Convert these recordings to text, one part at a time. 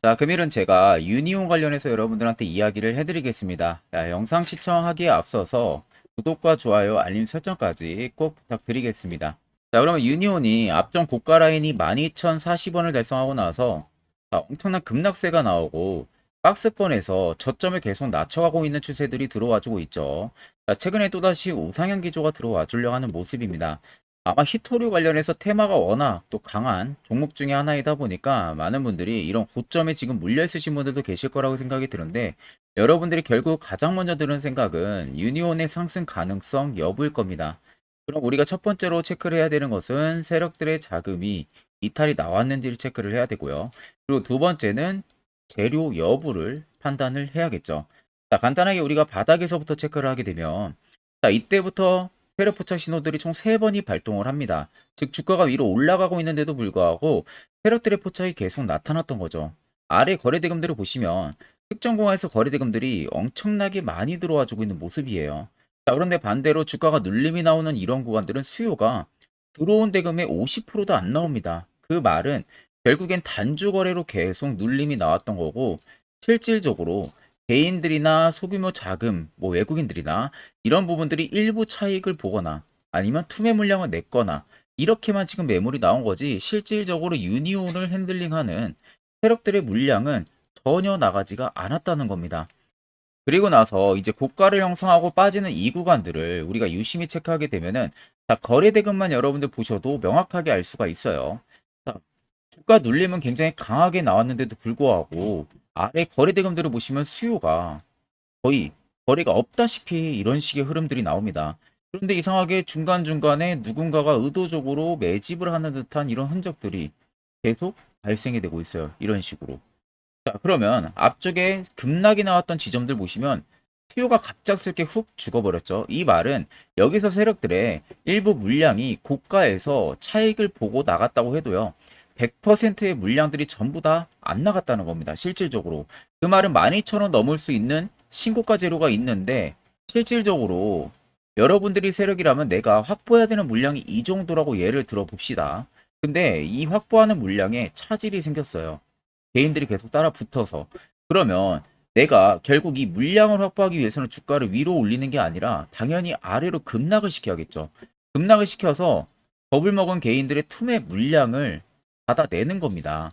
자, 금일은 제가 유니온 관련해서 여러분들한테 이야기를 해드리겠습니다. 자, 영상 시청하기에 앞서서 구독과 좋아요, 알림 설정까지 꼭 부탁드리겠습니다. 자, 그러면 유니온이 앞전 고가 라인이 12,040원을 달성하고 나서 엄청난 급락세가 나오고 박스권에서 저점을 계속 낮춰가고 있는 추세들이 들어와주고 있죠. 자, 최근에 또다시 우상향 기조가 들어와 주려 하는 모습입니다. 아마 히토류 관련해서 테마가 워낙 또 강한 종목 중에 하나이다 보니까 많은 분들이 이런 고점에 지금 물려 있으신 분들도 계실 거라고 생각이 드는데, 여러분들이 결국 가장 먼저 드는 생각은 유니온의 상승 가능성 여부일 겁니다. 그럼 우리가 첫 번째로 체크를 해야 되는 것은 세력들의 자금이 이탈이 나왔는지를 체크를 해야 되고요. 그리고 두 번째는 재료 여부를 판단을 해야겠죠. 자, 간단하게 우리가 바닥에서부터 체크를 하게 되면, 자, 이때부터 세력 포착 신호들이 총 3번이 발동을 합니다. 즉 주가가 위로 올라가고 있는데도 불구하고 세력들의 포착이 계속 나타났던 거죠. 아래 거래대금들을 보시면 특정 공항에서 거래대금들이 엄청나게 많이 들어와 주고 있는 모습이에요. 자, 그런데 반대로 주가가 눌림이 나오는 이런 구간들은 수요가 들어온 대금의 50%도 안 나옵니다. 그 말은 결국엔 단주 거래로 계속 눌림이 나왔던 거고, 실질적으로 개인들이나 소규모 자금, 뭐 외국인들이나 이런 부분들이 일부 차익을 보거나 아니면 투매 물량을 냈거나 이렇게만 지금 매물이 나온 거지, 실질적으로 유니온을 핸들링하는 세력들의 물량은 전혀 나가지가 않았다는 겁니다. 그리고 나서 이제 고가를 형성하고 빠지는 이 구간들을 우리가 유심히 체크하게 되면은, 자, 거래 대금만 여러분들 보셔도 명확하게 알 수가 있어요. 자, 주가 눌림은 굉장히 강하게 나왔는데도 불구하고 아래 거래 대금들을 보시면 수요가 거의 거래가 없다시피 이런 식의 흐름들이 나옵니다. 그런데 이상하게 중간중간에 누군가가 의도적으로 매집을 하는 듯한 이런 흔적들이 계속 발생이 되고 있어요. 이런 식으로. 자, 그러면 앞쪽에 급락이 나왔던 지점들 보시면 수요가 갑작스럽게 훅 죽어버렸죠. 이 말은 여기서 세력들의 일부 물량이 고가에서 차익을 보고 나갔다고 해도요, 100%의 물량들이 전부 다 안 나갔다는 겁니다. 실질적으로. 그 말은 12,000원 넘을 수 있는 신고가 재료가 있는데, 실질적으로 여러분들이 세력이라면 내가 확보해야 되는 물량이 이 정도라고 예를 들어 봅시다. 근데 이 확보하는 물량에 차질이 생겼어요. 개인들이 계속 따라 붙어서. 그러면 내가 결국 이 물량을 확보하기 위해서는 주가를 위로 올리는 게 아니라 당연히 아래로 급락을 시켜야겠죠. 급락을 시켜서 겁을 먹은 개인들의 투매 물량을 받아내는 겁니다.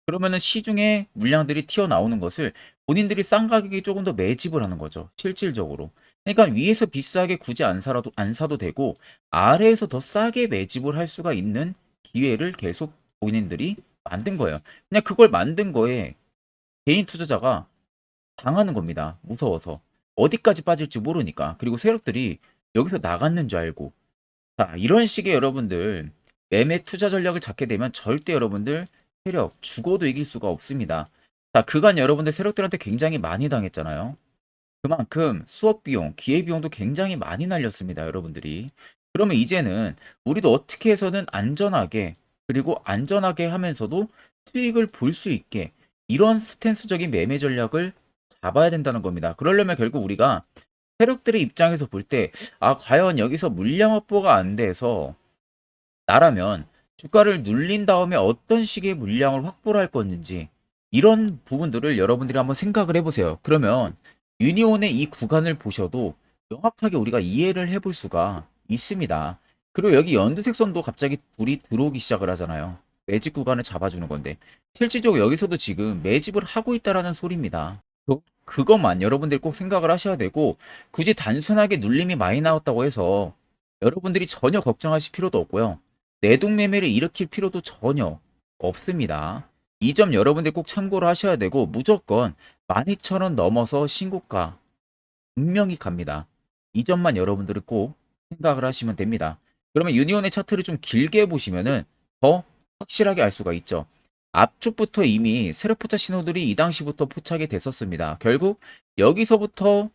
그러면은 시중에 물량들이 튀어나오는 것을 본인들이 싼 가격에 조금 더 매집을 하는 거죠. 실질적으로. 그러니까 위에서 비싸게 굳이 안 사도 되고, 아래에서 더 싸게 매집을 할 수가 있는 기회를 계속 본인들이 만든 거예요. 그냥 그걸 만든 거에 개인 투자자가 당하는 겁니다. 무서워서. 어디까지 빠질지 모르니까. 그리고 세력들이 여기서 나갔는 줄 알고. 자, 이런 식의 여러분들 매매 투자 전략을 잡게 되면 절대 여러분들 세력 죽어도 이길 수가 없습니다. 자, 그간 여러분들 세력들한테 굉장히 많이 당했잖아요. 그만큼 수업 비용, 기회 비용도 굉장히 많이 날렸습니다, 여러분들이. 그러면 이제는 우리도 어떻게 해서든 안전하게, 그리고 안전하게 하면서도 수익을 볼 수 있게 이런 스탠스적인 매매 전략을 잡아야 된다는 겁니다. 그러려면 결국 우리가 세력들의 입장에서 볼 때, 아, 과연 여기서 물량 확보가 안 돼서 나라면 주가를 눌린 다음에 어떤 식의 물량을 확보를 할 건지, 이런 부분들을 여러분들이 한번 생각을 해보세요. 그러면 유니온의 이 구간을 보셔도 명확하게 우리가 이해를 해볼 수가 있습니다. 그리고 여기 연두색 선도 갑자기 불이 들어오기 시작을 하잖아요. 매집 구간을 잡아주는 건데, 실질적으로 여기서도 지금 매집을 하고 있다라는 소리입니다. 그것만 여러분들이 꼭 생각을 하셔야 되고, 굳이 단순하게 눌림이 많이 나왔다고 해서 여러분들이 전혀 걱정하실 필요도 없고요. 내동매매를 일으킬 필요도 전혀 없습니다. 이 점 여러분들 꼭 참고를 하셔야 되고, 무조건 12,000원 넘어서 신고가 분명히 갑니다. 이 점만 여러분들은 꼭 생각을 하시면 됩니다. 그러면 유니온의 차트를 좀 길게 보시면은 더 확실하게 알 수가 있죠. 앞쪽부터 이미 세력포착 신호들이 이 당시부터 포착이 됐었습니다. 결국 여기서부터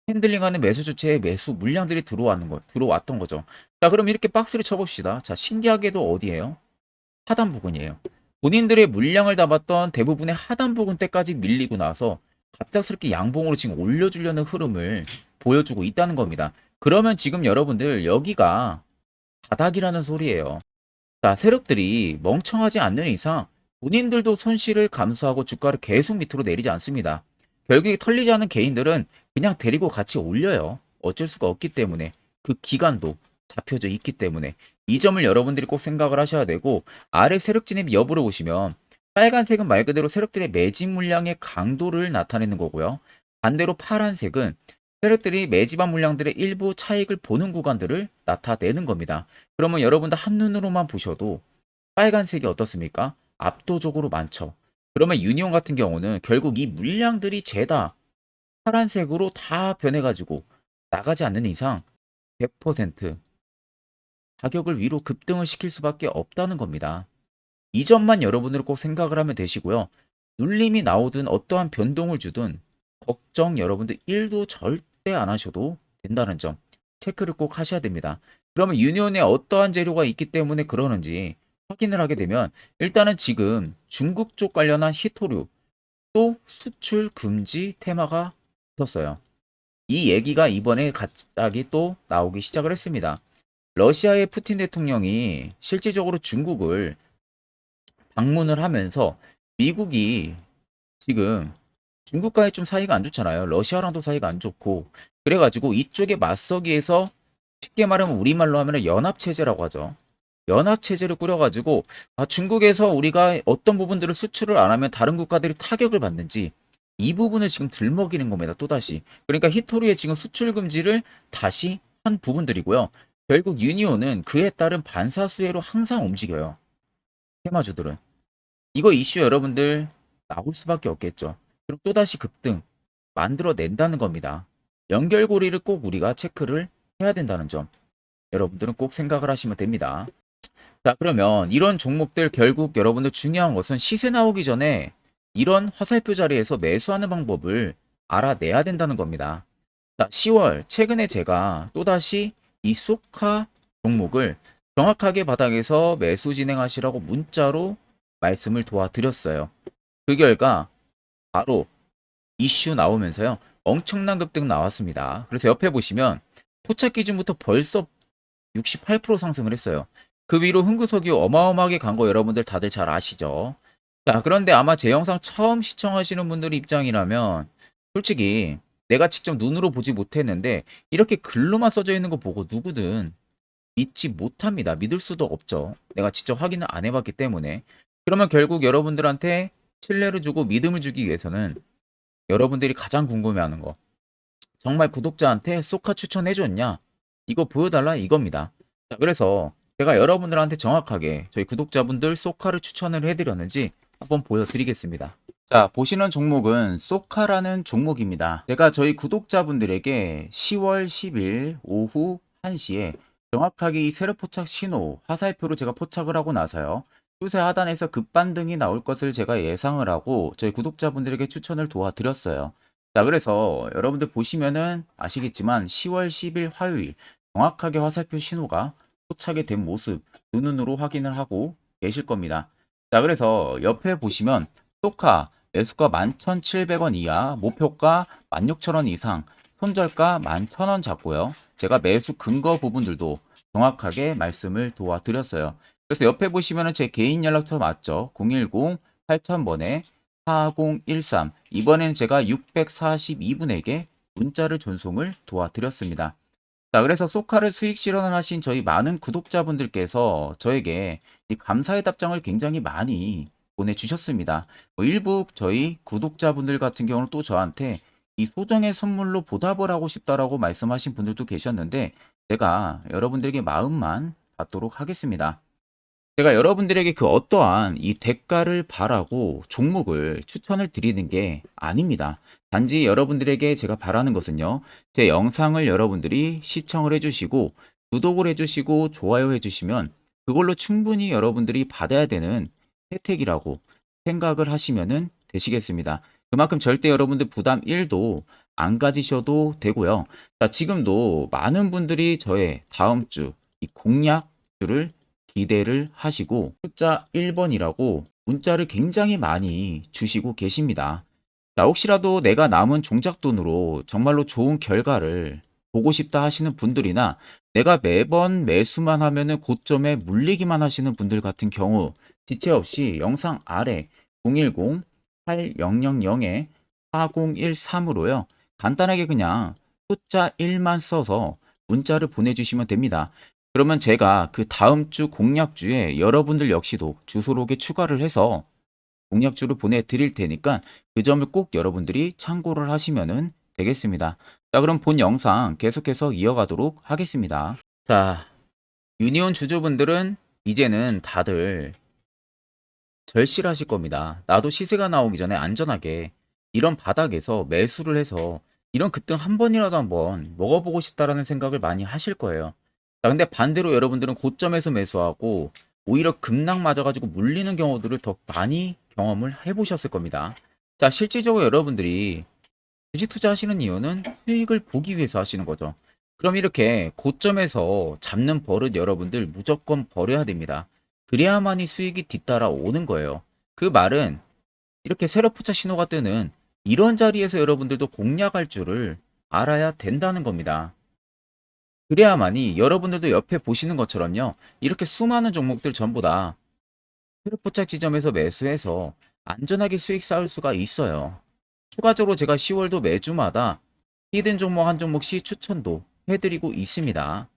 핸들링하는 매수 주체의 매수 물량들이 들어왔던 거죠. 자, 그럼 이렇게 박스를 쳐봅시다. 자, 신기하게도 어디예요? 하단 부근이에요. 본인들의 물량을 담았던 대부분의 하단 부근 때까지 밀리고 나서 갑작스럽게 양봉으로 지금 올려주려는 흐름을 보여주고 있다는 겁니다. 그러면 지금 여러분들 여기가 바닥이라는 소리예요. 자, 세력들이 멍청하지 않는 이상 본인들도 손실을 감수하고 주가를 계속 밑으로 내리지 않습니다. 결국에 털리지 않은 개인들은 그냥 데리고 같이 올려요. 어쩔 수가 없기 때문에 그 기간도 잡혀져 있기 때문에 이 점을 여러분들이 꼭 생각을 하셔야 되고 아래 세력 진입 여부를 보시면 빨간색은 말 그대로 세력들의 매집 물량의 강도를 나타내는 거고요. 반대로 파란색은 세력들이 매집한 물량들의 일부 차익을 보는 구간들을 나타내는 겁니다. 그러면 여러분들 한눈으로만 보셔도 빨간색이 어떻습니까? 압도적으로 많죠. 그러면 유니온 같은 경우는 결국 이 물량들이 죄다 파란색으로 다 변해가지고 나가지 않는 이상 100% 가격을 위로 급등을 시킬 수밖에 없다는 겁니다. 이 점만 여러분들 꼭 생각을 하면 되시고요. 눌림이 나오든 어떠한 변동을 주든 걱정 여러분들 1도 절대 안 하셔도 된다는 점 체크를 꼭 하셔야 됩니다. 그러면 유니온에 어떠한 재료가 있기 때문에 그러는지 확인을 하게 되면 일단은 지금 중국 쪽 관련한 히토류 또 수출 금지 테마가 붙었어요. 이 얘기가 이번에 갑자기 또 나오기 시작을 했습니다. 러시아의 푸틴 대통령이 실질적으로 중국을 방문을 하면서 미국이 지금 중국과의 좀 사이가 안 좋잖아요. 러시아랑도 사이가 안 좋고 그래가지고 이쪽에 맞서기 위해서 쉽게 말하면 우리말로 하면 연합체제라고 하죠. 연합체제를 꾸려가지고 중국에서 우리가 어떤 부분들을 수출을 안 하면 다른 국가들이 타격을 받는지 이 부분을 지금 들먹이는 겁니다. 또다시. 그러니까 히토리의 지금 수출 금지를 다시 한 부분들이고요. 결국 유니온은 그에 따른 반사수혜로 항상 움직여요. 테마주들은. 이거 이슈 여러분들 나올 수밖에 없겠죠. 그럼 또다시 급등 만들어낸다는 겁니다. 연결고리를 꼭 우리가 체크를 해야 된다는 점 여러분들은 꼭 생각을 하시면 됩니다. 자, 그러면 이런 종목들 결국 여러분들 중요한 것은 시세 나오기 전에 이런 화살표 자리에서 매수하는 방법을 알아내야 된다는 겁니다. 자, 10월 최근에 제가 또다시 이 소카 종목을 정확하게 바닥에서 매수 진행하시라고 문자로 말씀을 도와드렸어요. 그 결과 바로 이슈 나오면서요. 엄청난 급등 나왔습니다. 그래서 옆에 보시면 포착 기준부터 벌써 68% 상승을 했어요. 그 위로 흥구석유 어마어마하게 간 거 여러분들 다들 잘 아시죠? 자, 그런데 아마 제 영상 처음 시청하시는 분들 입장이라면 솔직히 내가 직접 눈으로 보지 못했는데 이렇게 글로만 써져 있는 거 보고 누구든 믿지 못합니다. 믿을 수도 없죠. 내가 직접 확인을 안 해봤기 때문에. 그러면 결국 여러분들한테 신뢰를 주고 믿음을 주기 위해서는 여러분들이 가장 궁금해하는 거. 정말 구독자한테 쏘카 추천해줬냐? 이거 보여달라 이겁니다. 자, 그래서 제가 여러분들한테 정확하게 저희 구독자분들 쏘카를 추천을 해드렸는지 한번 보여드리겠습니다. 자, 보시는 종목은 쏘카라는 종목입니다. 제가 저희 구독자분들에게 10월 10일 오후 1시에 정확하게 이 세력 포착 신호 화살표로 제가 포착을 하고 나서요. 추세 하단에서 급반등이 나올 것을 제가 예상을 하고 저희 구독자분들에게 추천을 도와드렸어요. 자, 그래서 여러분들 보시면은 아시겠지만 10월 10일 화요일 정확하게 화살표 신호가 포착이 된 모습 눈으로 확인을 하고 계실 겁니다. 자, 그래서 옆에 보시면 소카 매수가 11,700원 이하, 목표가 16,000원 이상, 손절가 11,000원 잡고요. 제가 매수 근거 부분들도 정확하게 말씀을 도와드렸어요. 그래서 옆에 보시면은 제 개인 연락처 맞죠? 010 8000번에 4013. 이번에는 제가 642분에게 문자를 전송을 도와드렸습니다. 자, 그래서 소카를 수익 실현을 하신 저희 많은 구독자분들께서 저에게 이 감사의 답장을 굉장히 많이 보내주셨습니다. 일부 저희 구독자분들 같은 경우는 또 저한테 이 소정의 선물로 보답을 하고 싶다라고 말씀하신 분들도 계셨는데 제가 여러분들에게 마음만 받도록 하겠습니다. 제가 여러분들에게 그 어떠한 이 대가를 바라고 종목을 추천을 드리는 게 아닙니다. 단지 여러분들에게 제가 바라는 것은요. 제 영상을 여러분들이 시청을 해주시고 구독을 해주시고 좋아요 해주시면 그걸로 충분히 여러분들이 받아야 되는 혜택이라고 생각을 하시면 되시겠습니다. 그만큼 절대 여러분들 부담 1도 안 가지셔도 되고요. 자, 지금도 많은 분들이 저의 다음 주 이 공약주를 기대를 하시고 숫자 1번이라고 문자를 굉장히 많이 주시고 계십니다. 자, 혹시라도 내가 남은 종잣돈으로 정말로 좋은 결과를 보고 싶다 하시는 분들이나 내가 매번 매수만 하면은 고점에 물리기만 하시는 분들 같은 경우 지체 없이 영상 아래 010-8000-4013으로요. 간단하게 그냥 숫자 1만 써서 문자를 보내주시면 됩니다. 그러면 제가 그 다음 주 공략주에 여러분들 역시도 주소록에 추가를 해서 공략주를 보내드릴 테니까 그 점을 꼭 여러분들이 참고를 하시면 되겠습니다. 자, 그럼 본 영상 계속해서 이어가도록 하겠습니다. 자, 유니온 주주분들은 이제는 다들 절실하실 겁니다. 나도 시세가 나오기 전에 안전하게 이런 바닥에서 매수를 해서 이런 급등 한 번이라도 한번 먹어보고 싶다라는 생각을 많이 하실 거예요. 자, 근데 반대로 여러분들은 고점에서 매수하고 오히려 급락 맞아가지고 물리는 경우들을 더 많이 경험을 해보셨을 겁니다. 자, 실질적으로 여러분들이 주식 투자하시는 이유는 수익을 보기 위해서 하시는 거죠. 그럼 이렇게 고점에서 잡는 버릇 여러분들 무조건 버려야 됩니다. 그래야만이 수익이 뒤따라 오는 거예요. 그 말은 이렇게 세로포차 신호가 뜨는 이런 자리에서 여러분들도 공략할 줄을 알아야 된다는 겁니다. 그래야만이 여러분들도 옆에 보시는 것처럼요. 이렇게 수많은 종목들 전부 다 세로포차 지점에서 매수해서 안전하게 수익 쌓을 수가 있어요. 추가적으로 제가 10월도 매주마다 히든 종목 한 종목씩 추천도 해드리고 있습니다.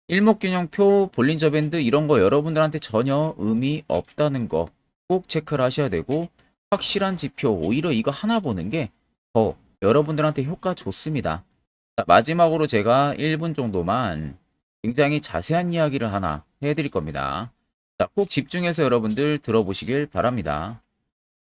일목균형표, 볼린저 밴드 이런 거 여러분들한테 전혀 의미 없다는 거 꼭 체크를 하셔야 되고 확실한 지표 오히려 이거 하나 보는 게 더 여러분들한테 효과 좋습니다. 자, 마지막으로 제가 1분 정도만 굉장히 자세한 이야기를 하나 해드릴 겁니다. 자, 꼭 집중해서 여러분들 들어보시길 바랍니다.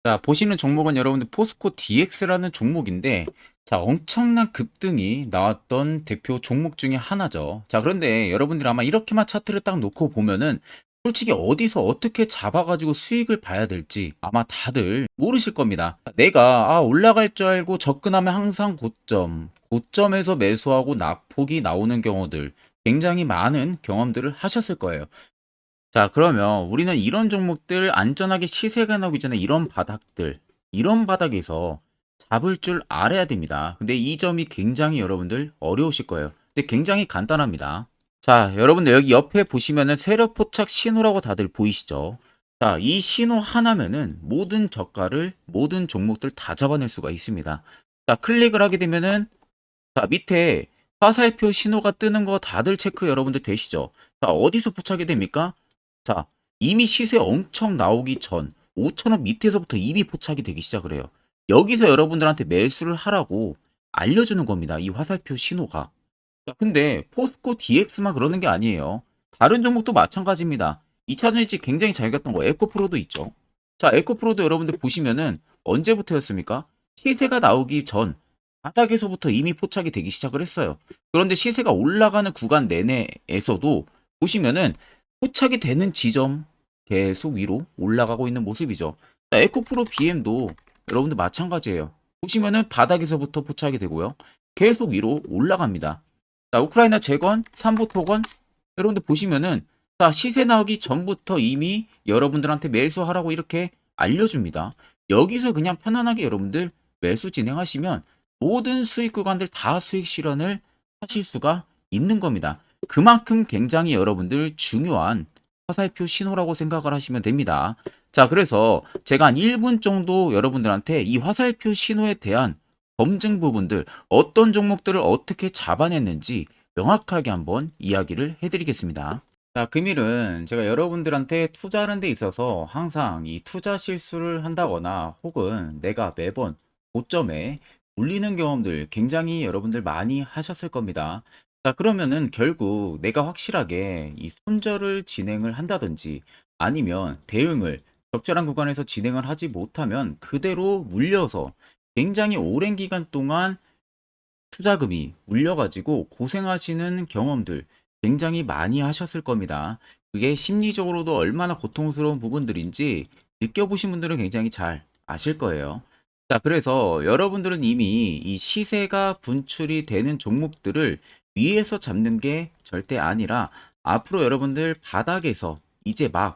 자, 보시는 종목은 여러분들 포스코 DX라는 종목인데, 자, 엄청난 급등이 나왔던 대표 종목 중에 하나죠. 자, 그런데 여러분들이 아마 이렇게만 차트를 딱 놓고 보면은 솔직히 어디서 어떻게 잡아가지고 수익을 봐야 될지 아마 다들 모르실 겁니다. 내가 올라갈 줄 알고 접근하면 항상 고점에서 매수하고 낙폭이 나오는 경우들 굉장히 많은 경험들을 하셨을 거예요. 자, 그러면 우리는 이런 종목들 안전하게 시세가 나오기 전에 이런 바닥에서 잡을 줄 알아야 됩니다. 근데 이 점이 굉장히 여러분들 어려우실 거예요. 근데 굉장히 간단합니다. 자, 여러분들 여기 옆에 보시면은 세력 포착 신호라고 다들 보이시죠? 자, 이 신호 하나면은 모든 저가를, 모든 종목들 다 잡아낼 수가 있습니다. 자, 클릭을 하게 되면은 자, 밑에 화살표 신호가 뜨는 거 다들 체크 여러분들 되시죠? 자, 어디서 포착이 됩니까? 자, 이미 시세 엄청 나오기 전 5,000원 밑에서부터 이미 포착이 되기 시작을 해요. 여기서 여러분들한테 매수를 하라고 알려주는 겁니다. 이 화살표 신호가. 자, 근데 포스코 DX만 그러는 게 아니에요. 다른 종목도 마찬가지입니다. 2차전지 굉장히 잘 갔던 거 에코프로도 있죠. 자, 에코프로도 여러분들 보시면은 언제부터였습니까? 시세가 나오기 전 바닥에서부터 이미 포착이 되기 시작을 했어요. 그런데 시세가 올라가는 구간 내내에서도 보시면은 포착이 되는 지점 계속 위로 올라가고 있는 모습이죠. 자, 에코프로 BM도 여러분들 마찬가지예요. 보시면은 바닥에서부터 포착이 되고요. 계속 위로 올라갑니다. 자, 우크라이나 재건, 삼부 토건 여러분들 보시면은 자, 시세 나오기 전부터 이미 여러분들한테 매수하라고 이렇게 알려줍니다. 여기서 그냥 편안하게 여러분들 매수 진행하시면 모든 수익 구간들 다 수익 실현을 하실 수가 있는 겁니다. 그만큼 굉장히 여러분들 중요한 화살표 신호라고 생각을 하시면 됩니다. 자, 그래서 제가 한 1분 정도 여러분들한테 이 화살표 신호에 대한 검증 부분들, 어떤 종목들을 어떻게 잡아냈는지 명확하게 한번 이야기를 해드리겠습니다. 자, 금일은 제가 여러분들한테 투자하는 데 있어서 항상 이 투자 실수를 한다거나 혹은 내가 매번 고점에 물리는 경험들 굉장히 여러분들 많이 하셨을 겁니다. 자, 그러면은 결국 내가 확실하게 이 손절을 진행을 한다든지 아니면 대응을 적절한 구간에서 진행을 하지 못하면 그대로 물려서 굉장히 오랜 기간 동안 투자금이 물려가지고 고생하시는 경험들 굉장히 많이 하셨을 겁니다. 그게 심리적으로도 얼마나 고통스러운 부분들인지 느껴보신 분들은 굉장히 잘 아실 거예요. 자, 그래서 여러분들은 이미 이 시세가 분출이 되는 종목들을 위에서 잡는 게 절대 아니라 앞으로 여러분들 바닥에서 이제 막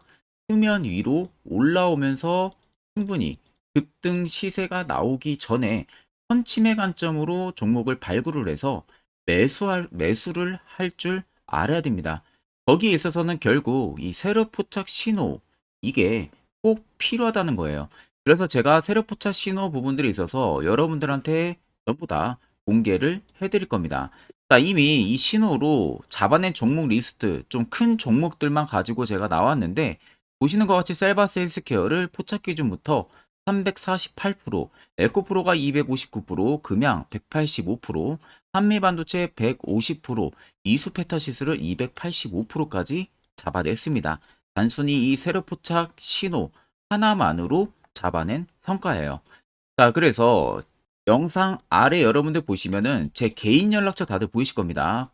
수면 위로 올라오면서 충분히 급등 시세가 나오기 전에 선침의 관점으로 종목을 발굴을 해서 매수를 할 줄 알아야 됩니다. 거기에 있어서는 결국 이 세력 포착 신호 이게 꼭 필요하다는 거예요. 그래서 제가 세력 포착 신호 부분들이 있어서 여러분들한테 전부 다 공개를 해드릴 겁니다. 자, 이미 이 신호로 잡아낸 종목 리스트 좀 큰 종목들만 가지고 제가 나왔는데 보시는 것 같이 셀바스 헬스케어를 포착 기준부터 348%, 에코프로가 259%, 금양 185%, 한미반도체 150%, 이수페타시스를 285%까지 잡아냈습니다. 단순히 이 세력 포착 신호 하나만으로 잡아낸 성과예요. 자, 그래서 영상 아래 여러분들 보시면은 제 개인 연락처 다들 보이실 겁니다.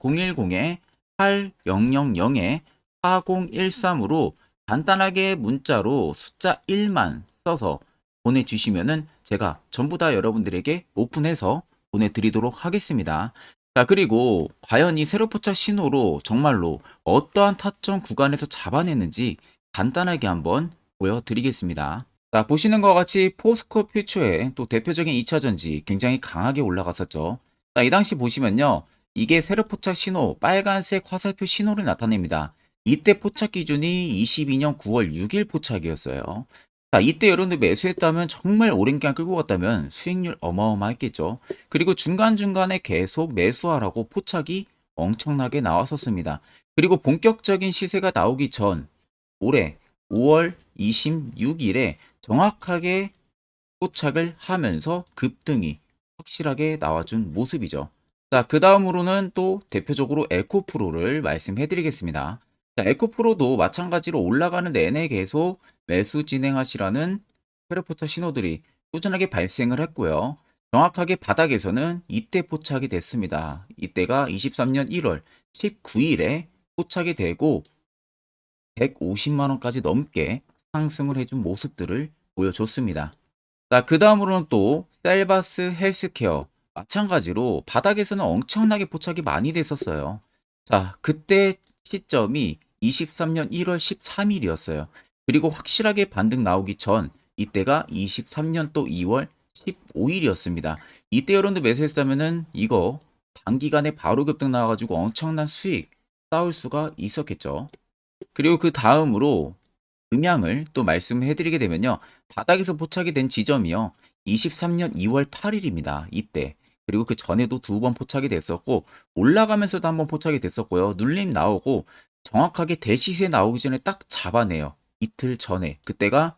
010-8013-4013으로 간단하게 문자로 숫자 1만 써서 보내주시면은 제가 전부 다 여러분들에게 오픈해서 보내드리도록 하겠습니다. 자, 그리고 과연 이 세로 포착 신호로 정말로 어떠한 타점 구간에서 잡아냈는지 간단하게 한번 보여드리겠습니다. 자, 보시는 것과 같이 포스코 퓨처의 또 대표적인 2차전지 굉장히 강하게 올라갔었죠. 자, 이 당시 보시면요. 이게 세력 포착 신호, 빨간색 화살표 신호를 나타냅니다. 이때 포착 기준이 22년 9월 6일 포착이었어요. 자, 이때 여러분들 매수했다면 정말 오랜 기간 끌고 갔다면 수익률 어마어마했겠죠. 그리고 중간중간에 계속 매수하라고 포착이 엄청나게 나왔었습니다. 그리고 본격적인 시세가 나오기 전 올해 5월 26일에 정확하게 포착을 하면서 급등이 확실하게 나와준 모습이죠. 자, 그 다음으로는 또 대표적으로 에코프로를 말씀해 드리겠습니다. 자, 에코프로도 마찬가지로 올라가는 내내 계속 매수 진행하시라는 페르포터 신호들이 꾸준하게 발생을 했고요. 정확하게 바닥에서는 이때 포착이 됐습니다. 이때가 23년 1월 19일에 포착이 되고 150만원까지 넘게 상승을 해준 모습들을 보여줬습니다. 자, 그 다음으로는 또 셀바스 헬스케어 마찬가지로 바닥에서는 엄청나게 포착이 많이 됐었어요. 자, 그때 시점이 23년 1월 13일이었어요. 그리고 확실하게 반등 나오기 전 이때가 23년 또 2월 15일이었습니다. 이때 여러분들 매수했다면은 이거 단기간에 바로 급등 나와가지고 엄청난 수익 쌓을 수가 있었겠죠. 그리고 그 다음으로 음향을 또 말씀해 드리게 되면요. 바닥에서 포착이 된 지점이요. 23년 2월 8일입니다. 이때. 그리고 그 전에도 두 번 포착이 됐었고 올라가면서도 한번 포착이 됐었고요. 눌림 나오고 정확하게 대시세 나오기 전에 딱 잡아내요. 이틀 전에. 그때가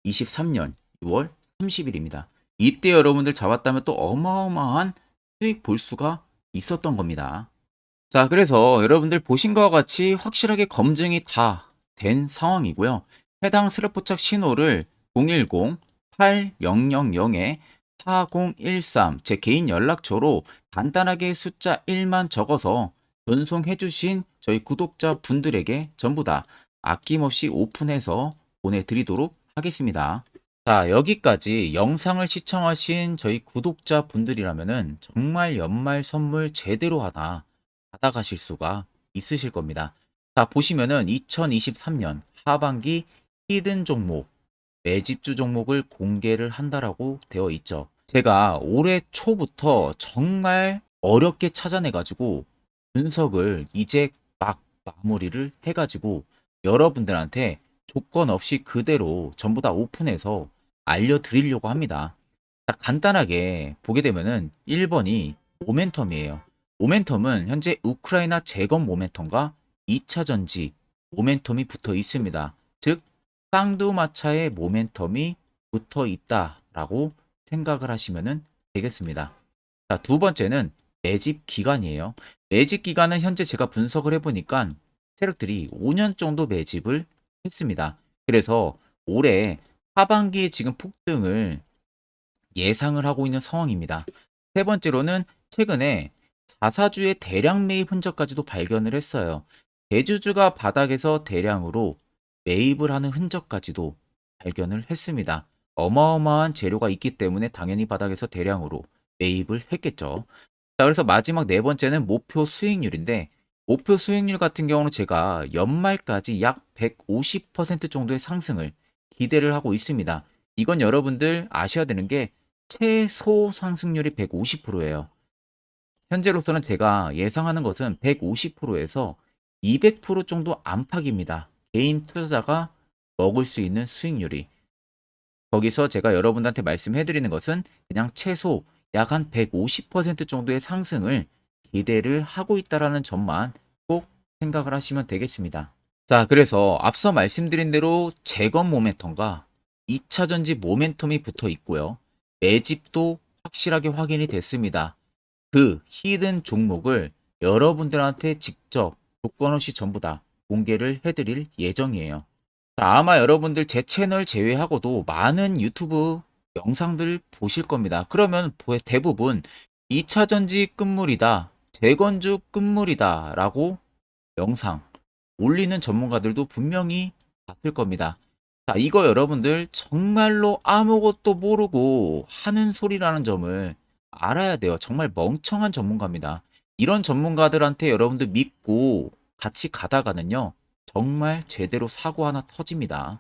23년 6월 30일입니다. 이때 여러분들 잡았다면 또 어마어마한 수익 볼 수가 있었던 겁니다. 자, 그래서 여러분들 보신 것과 같이 확실하게 검증이 다 된 상황이고요. 해당 스랩 포착 신호를 010-8000-4013 제 개인 연락처로 간단하게 숫자 1만 적어서 전송해 주신 저희 구독자 분들에게 전부 다 아낌없이 오픈해서 보내드리도록 하겠습니다. 자, 여기까지 영상을 시청하신 저희 구독자 분들이라면은 정말 연말 선물 제대로 하나 받아가실 수가 있으실 겁니다. 자, 보시면은 2023년 하반기 히든 종목, 매집주 종목을 공개를 한다라고 되어 있죠. 제가 올해 초부터 정말 어렵게 찾아내가지고 분석을 이제 막 마무리를 해가지고 여러분들한테 조건 없이 그대로 전부 다 오픈해서 알려드리려고 합니다. 자, 간단하게 보게 되면은 1번이 모멘텀이에요. 모멘텀은 현재 우크라이나 재건 모멘텀과 2차 전지 모멘텀이 붙어 있습니다. 즉 쌍두마차의 모멘텀이 붙어 있다라고 생각을 하시면 되겠습니다. 자, 두 번째는 매집 기간이에요. 매집 기간은 현재 제가 분석을 해보니까 세력들이 5년 정도 매집을 했습니다. 그래서 올해 하반기에 지금 폭등을 예상을 하고 있는 상황입니다. 세 번째로는 최근에 자사주의 대량 매입 흔적까지도 발견을 했어요. 대주주가 바닥에서 대량으로 매입을 하는 흔적까지도 발견을 했습니다. 어마어마한 재료가 있기 때문에 당연히 바닥에서 대량으로 매입을 했겠죠. 자, 그래서 마지막 네 번째는 목표 수익률인데 목표 수익률 같은 경우는 제가 연말까지 약 150% 정도의 상승을 기대를 하고 있습니다. 이건 여러분들 아셔야 되는 게 최소 상승률이 150%예요. 현재로서는 제가 예상하는 것은 150%에서 200% 정도 안팎입니다. 개인 투자자가 먹을 수 있는 수익률이. 거기서 제가 여러분들한테 말씀해 드리는 것은 그냥 최소 약 한 150% 정도의 상승을 기대를 하고 있다라는 점만 꼭 생각을 하시면 되겠습니다. 자, 그래서 앞서 말씀드린 대로 재건 모멘텀과 2차 전지 모멘텀이 붙어 있고요. 매집도 확실하게 확인이 됐습니다. 그 히든 종목을 여러분들한테 직접 조건 없이 전부 다 공개를 해드릴 예정이에요. 자, 아마 여러분들 제 채널 제외하고도 많은 유튜브 영상들 보실 겁니다. 그러면 대부분 2차 전지 끝물이다, 재건주 끝물이다 라고 영상 올리는 전문가들도 분명히 봤을 겁니다. 자, 이거 여러분들 정말로 아무것도 모르고 하는 소리라는 점을 알아야 돼요. 정말 멍청한 전문가입니다. 이런 전문가들한테 여러분들 믿고 같이 가다가는요, 정말 제대로 사고 하나 터집니다.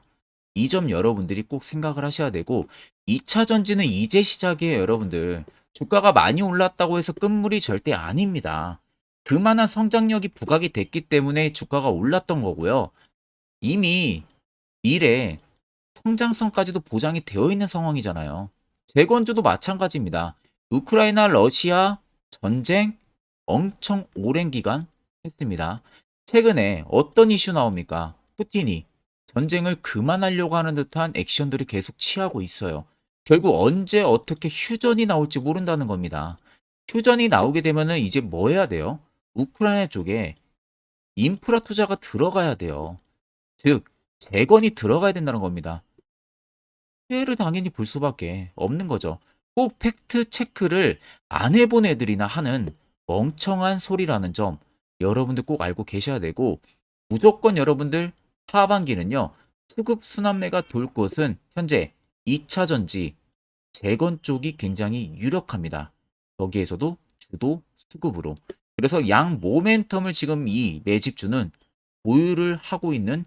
이 점 여러분들이 꼭 생각을 하셔야 되고, 2차 전지는 이제 시작이에요, 여러분들. 주가가 많이 올랐다고 해서 끝물이 절대 아닙니다. 그만한 성장력이 부각이 됐기 때문에 주가가 올랐던 거고요. 이미 미래 성장성까지도 보장이 되어 있는 상황이잖아요. 재건주도 마찬가지입니다. 우크라이나 러시아 전쟁 엄청 오랜 기간 했습니다. 최근에 어떤 이슈 나옵니까? 푸틴이 전쟁을 그만하려고 하는 듯한 액션들을 계속 취하고 있어요. 결국 언제 어떻게 휴전이 나올지 모른다는 겁니다. 휴전이 나오게 되면은 이제 뭐 해야 돼요? 우크라이나 쪽에 인프라 투자가 들어가야 돼요. 즉, 재건이 들어가야 된다는 겁니다. 피해를 당연히 볼 수밖에 없는 거죠. 꼭 팩트 체크를 안 해본 애들이나 하는 멍청한 소리라는 점 여러분들 꼭 알고 계셔야 되고, 무조건 여러분들 하반기는요, 수급 순환매가 돌 곳은 현재 2차 전지, 재건 쪽이 굉장히 유력합니다. 거기에서도 주도 수급으로. 그래서 양 모멘텀을 지금 이 매집주는 보유를 하고 있는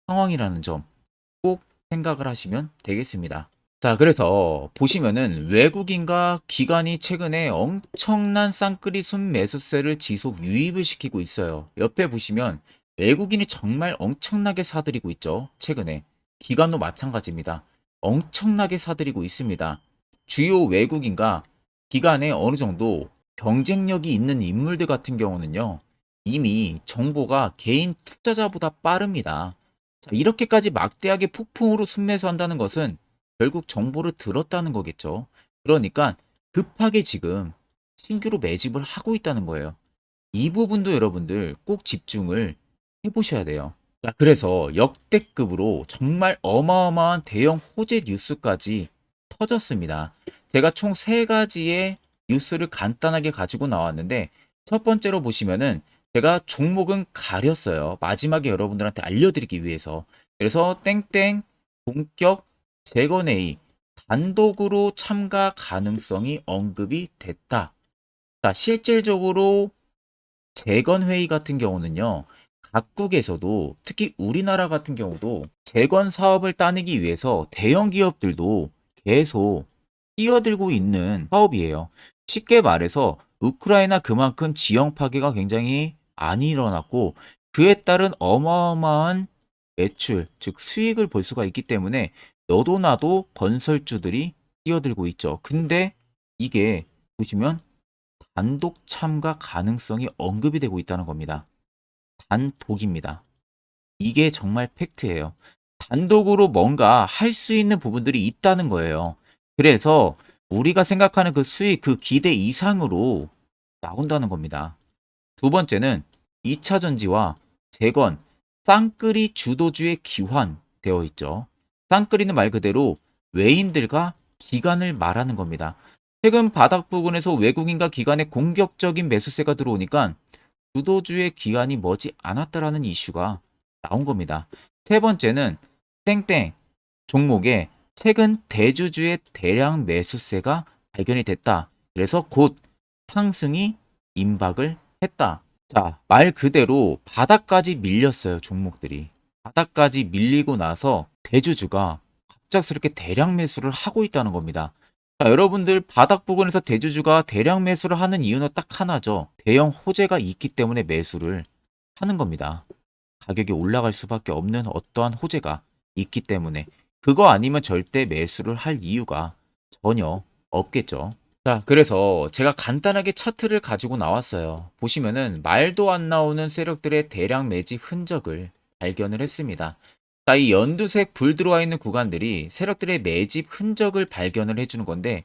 상황이라는 점 꼭 생각을 하시면 되겠습니다. 자, 그래서 보시면은 외국인과 기관이 최근에 엄청난 쌍끌이 순매수세를 지속 유입을 시키고 있어요. 옆에 보시면 외국인이 정말 엄청나게 사들이고 있죠. 최근에. 기관도 마찬가지입니다. 엄청나게 사들이고 있습니다. 주요 외국인과 기관에 어느 정도 경쟁력이 있는 인물들 같은 경우는요, 이미 정보가 개인 투자자보다 빠릅니다. 자, 이렇게까지 막대하게 폭풍으로 순매수한다는 것은 결국 정보를 들었다는 거겠죠. 그러니까 급하게 지금 신규로 매집을 하고 있다는 거예요. 이 부분도 여러분들 꼭 집중을 해보셔야 돼요. 자, 그래서 역대급으로 정말 어마어마한 대형 호재 뉴스까지 터졌습니다. 제가 총 3가지의 뉴스를 간단하게 가지고 나왔는데, 첫 번째로 보시면은 제가 종목은 가렸어요. 마지막에 여러분들한테 알려드리기 위해서. 그래서 땡땡 본격 재건 회의 단독으로 참가 가능성이 언급이 됐다. 자, 실질적으로 재건 회의 같은 경우는요, 각국에서도 특히 우리나라 같은 경우도 재건 사업을 따내기 위해서 대형 기업들도 계속 뛰어들고 있는 사업이에요. 쉽게 말해서 우크라이나 그만큼 지형 파괴가 굉장히 많이 일어났고, 그에 따른 어마어마한 매출, 즉 수익을 볼 수가 있기 때문에 너도 나도 건설주들이 뛰어들고 있죠. 근데 이게 보시면 단독 참가 가능성이 언급이 되고 있다는 겁니다. 단독입니다. 이게 정말 팩트예요. 단독으로 뭔가 할 수 있는 부분들이 있다는 거예요. 그래서 우리가 생각하는 그 수익, 그 기대 이상으로 나온다는 겁니다. 두 번째는 2차 전지와 재건, 쌍끌이 주도주의 기환되어 있죠. 쌍끌이는 말 그대로 외인들과 기관을 말하는 겁니다. 최근 바닥 부근에서 외국인과 기관의 공격적인 매수세가 들어오니까 주도주의 기관이 머지 않았다라는 이슈가 나온 겁니다. 세 번째는 땡땡 종목에 최근 대주주의 대량 매수세가 발견이 됐다. 그래서 곧 상승이 임박을 했다. 자, 말 그대로 바닥까지 밀렸어요, 종목들이. 바닥까지 밀리고 나서 대주주가 갑작스럽게 대량 매수를 하고 있다는 겁니다. 자, 여러분들 바닥 부근에서 대주주가 대량 매수를 하는 이유는 딱 하나죠. 대형 호재가 있기 때문에 매수를 하는 겁니다. 가격이 올라갈 수밖에 없는 어떠한 호재가 있기 때문에 그거 아니면 절대 매수를 할 이유가 전혀 없겠죠. 자, 그래서 제가 간단하게 차트를 가지고 나왔어요. 보시면은 말도 안 나오는 세력들의 대량 매집 흔적을 발견을 했습니다. 자, 이 연두색 불 들어와 있는 구간들이 세력들의 매집 흔적을 발견을 해주는 건데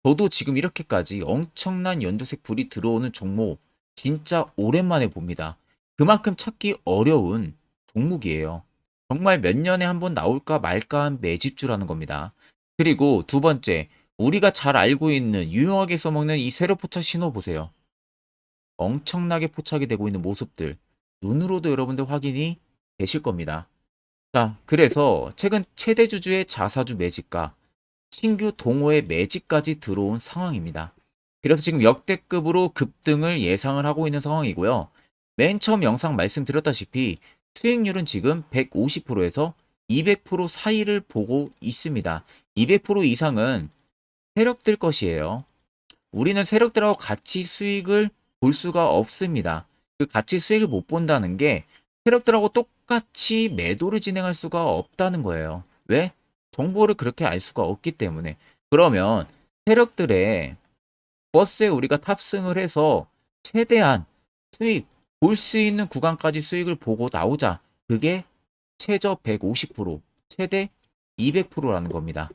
저도 지금 이렇게까지 엄청난 연두색 불이 들어오는 종목 진짜 오랜만에 봅니다. 그만큼 찾기 어려운 종목이에요. 정말 몇 년에 한 번 나올까 말까 한 매집주라는 겁니다. 그리고 두 번째, 우리가 잘 알고 있는 유용하게 써먹는 이 세로 포착 신호 보세요. 엄청나게 포착이 되고 있는 모습들 눈으로도 여러분들 확인이 되실 겁니다. 자, 그래서 최근 최대 주주의 자사주 매집과 신규 동호회 매집까지 들어온 상황입니다. 그래서 지금 역대급으로 급등을 예상을 하고 있는 상황이고요. 맨 처음 영상 말씀드렸다시피 수익률은 지금 150%에서 200% 사이를 보고 있습니다. 200% 이상은 세력들 것이에요. 우리는 세력들하고 같이 수익을 볼 수가 없습니다. 그 같이 수익을 못 본다는 게 세력들하고 똑같이 매도를 진행할 수가 없다는 거예요. 왜? 정보를 그렇게 알 수가 없기 때문에. 그러면 세력들의 버스에 우리가 탑승을 해서 최대한 수익 볼 수 있는 구간까지 수익을 보고 나오자. 그게 최저 150%, 최대 200%라는 겁니다.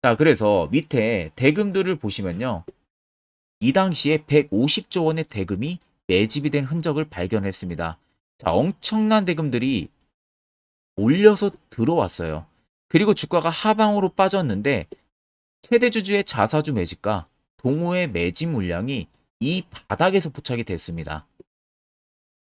자, 그래서 밑에 대금들을 보시면요. 이 당시에 150조 원의 대금이 매집이 된 흔적을 발견했습니다. 자, 엄청난 대금들이 올려서 들어왔어요. 그리고 주가가 하방으로 빠졌는데 최대 주주의 자사주 매집과 동호회 매집 물량이 이 바닥에서 포착이 됐습니다.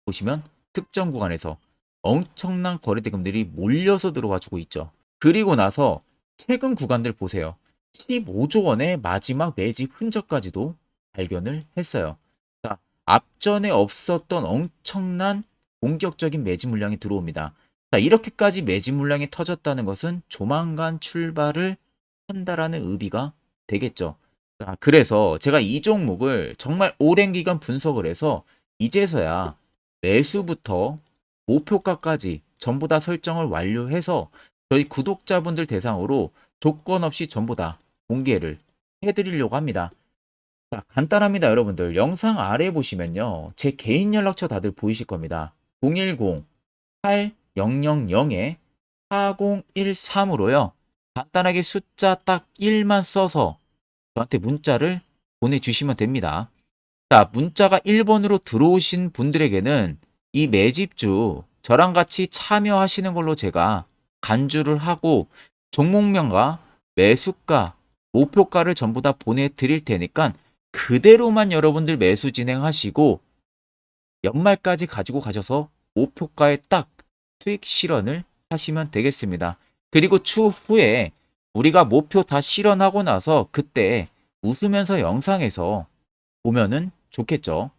보시면 특정 구간에서 엄청난 거래 대금들이 몰려서 들어와 주고 있죠. 그리고 나서 최근 구간들 보세요. 15조 원의 마지막 매집 흔적까지도 발견을 했어요. 자, 앞전에 없었던 엄청난 공격적인 매집 물량이 들어옵니다. 자, 이렇게까지 매집 물량이 터졌다는 것은 조만간 출발을 한다라는 의미가 되겠죠. 자, 그래서 제가 이 종목을 정말 오랜 기간 분석을 해서 이제서야 매수부터 목표가까지 전부 다 설정을 완료해서 저희 구독자분들 대상으로 조건 없이 전부 다 공개를 해드리려고 합니다. 자, 간단합니다, 여러분들. 영상 아래 보시면요. 제 개인 연락처 다들 보이실 겁니다. 010-8013-4013으로요. 간단하게 숫자 딱 1만 써서 저한테 문자를 보내주시면 됩니다. 자, 문자가 1번으로 들어오신 분들에게는 이 매집주 저랑 같이 참여하시는 걸로 제가 간주를 하고 종목명과 매수가, 목표가를 전부 다 보내드릴 테니까 그대로만 여러분들 매수 진행하시고 연말까지 가지고 가셔서 목표가에 딱 수익 실현을 하시면 되겠습니다. 그리고 추후에 우리가 목표 다 실현하고 나서 그때 웃으면서 영상에서 보면은 좋겠죠.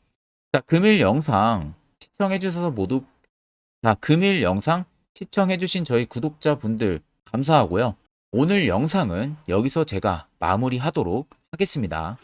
자, 금일 영상 시청해 주셔서 모두 금일 영상 시청해 주신 저희 구독자분들 감사하고요. 오늘 영상은 여기서 제가 마무리하도록 하겠습니다.